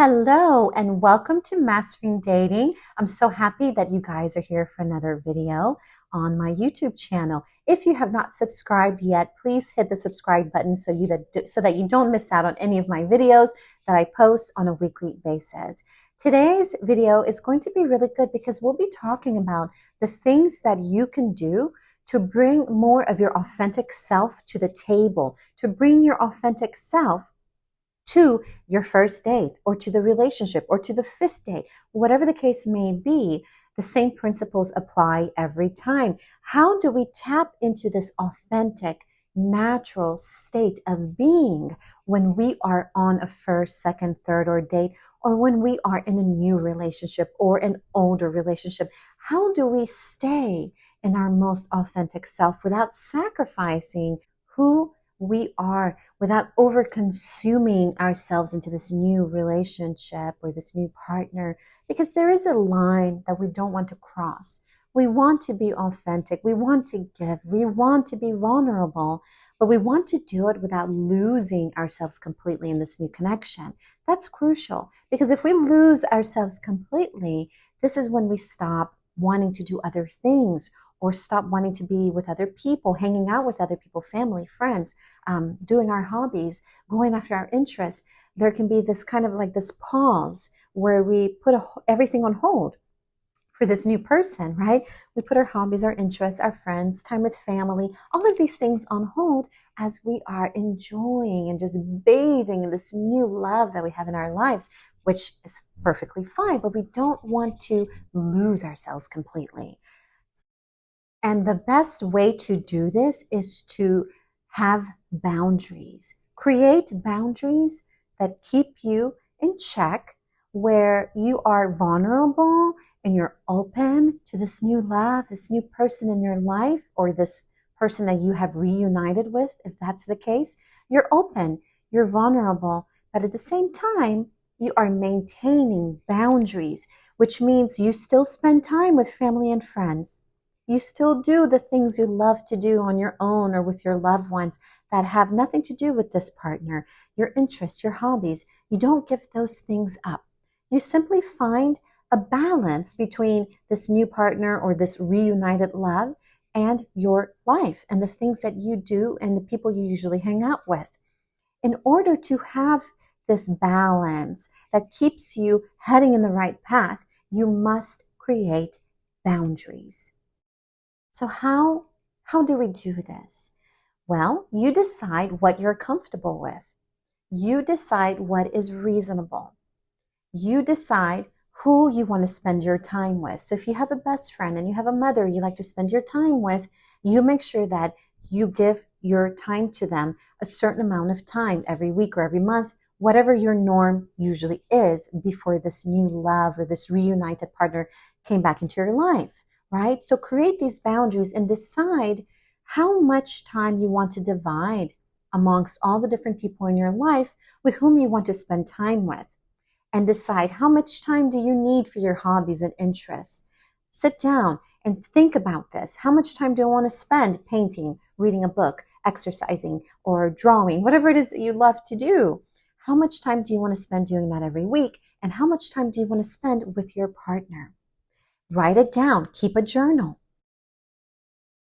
Hello and welcome to Mastering Dating. I'm so happy that you guys are here for another video on my YouTube channel. If you have not subscribed yet, please hit the subscribe button so that you don't miss out on any of my videos that I post on a weekly basis. Today's video is going to be really good because we'll be talking about the things that you can do to bring more of your authentic self to the table, to bring your authentic self to your first date or to the relationship or to the fifth date, whatever the case may be. The same principles apply every time. How do we tap into this authentic, natural state of being when we are on a first, second, third, or date, or when we are in a new relationship or an older relationship? How do we stay in our most authentic self without sacrificing who we are, without over consuming ourselves into this new relationship or this new partner? Because there is a line that we don't want to cross. We want to be authentic. We want to give. We want to be vulnerable, but we want to do it without losing ourselves completely in this new connection. That's crucial, because if we lose ourselves completely, this is when we stop wanting to do other things or stop wanting to be with other people, hanging out with other people, family, friends, doing our hobbies, going after our interests. There can be this kind of like this pause where we put everything on hold for this new person, right? We put our hobbies, our interests, our friends, time with family, all of these things on hold as we are enjoying and just bathing in this new love that we have in our lives, which is perfectly fine, but we don't want to lose ourselves completely. And the best way to do this is to have boundaries. Create boundaries that keep you in check, where you are vulnerable and you're open to this new love, this new person in your life, or this person that you have reunited with, if that's the case. You're open, you're vulnerable, but at the same time, you are maintaining boundaries, which means you still spend time with family and friends. You still do the things you love to do on your own or with your loved ones that have nothing to do with this partner, your interests, your hobbies. You don't give those things up. You simply find a balance between this new partner or this reunited love and your life and the things that you do and the people you usually hang out with. In order to have this balance that keeps you heading in the right path, you must create boundaries. So how do we do this? Well, you decide what you're comfortable with. You decide what is reasonable. You decide who you want to spend your time with. So if you have a best friend and you have a mother you like to spend your time with, you make sure that you give your time to them a certain amount of time every week or every month, whatever your norm usually is before this new love or this reunited partner came back into your life, right? So create these boundaries and decide how much time you want to divide amongst all the different people in your life with whom you want to spend time with. And decide how much time do you need for your hobbies and interests. Sit down and think about this. How much time do I want to spend painting, reading a book, exercising, or drawing, whatever it is that you love to do? How much time do you want to spend doing that every week? And how much time do you want to spend with your partner? Write it down. Keep a journal.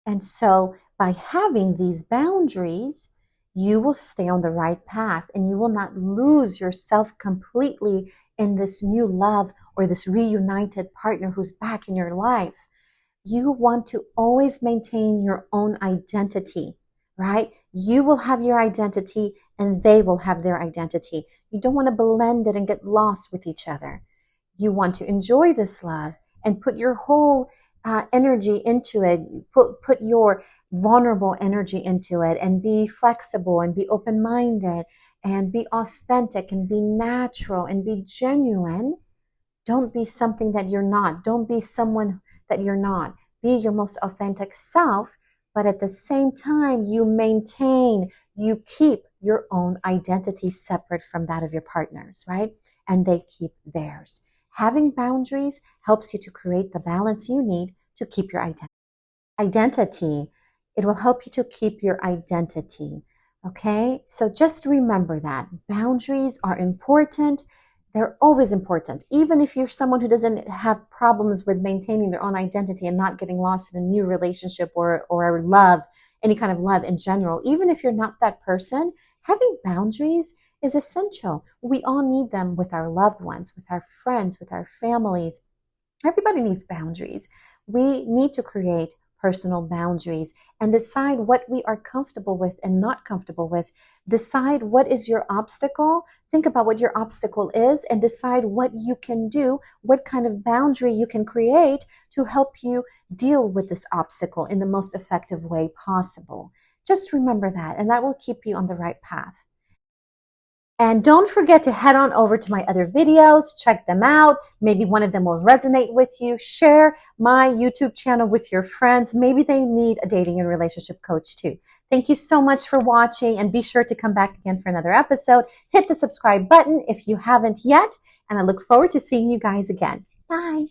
And so by having these boundaries, you will stay on the right path and you will not lose yourself completely in this new love or this reunited partner who's back in your life. You want to always maintain your own identity, right? You will have your identity and they will have their identity. You don't want to blend it and get lost with each other. You want to enjoy this love and put your whole energy into it. Put your vulnerable energy into it and be flexible and be open-minded and be authentic and be natural and be genuine. Don't be something that you're not. Don't be someone that you're not. Be your most authentic self, but at the same time, you keep your own identity separate from that of your partners, right? And they keep theirs. Having boundaries helps you to create the balance you need to keep your identity. It will help you to keep your identity. Okay? So just remember that boundaries are important. they're always important. Even if you're someone who doesn't have problems with maintaining their own identity and not getting lost in a new relationship or love, any kind of love in general, even if you're not that person, having boundaries is essential. We all need them with our loved ones, with our friends, with our families. Everybody needs boundaries. We need to create personal boundaries and decide what we are comfortable with and not comfortable with. Decide what is your obstacle. Think about what your obstacle is and decide what you can do, what kind of boundary you can create to help you deal with this obstacle in the most effective way possible. Just remember that, and that will keep you on the right path. And don't forget to head on over to my other videos, check them out. Maybe one of them will resonate with you. Share my YouTube channel with your friends. Maybe they need a dating and relationship coach too. Thank you so much for watching, and be sure to come back again for another episode. Hit the subscribe button if you haven't yet, and I look forward to seeing you guys again. Bye.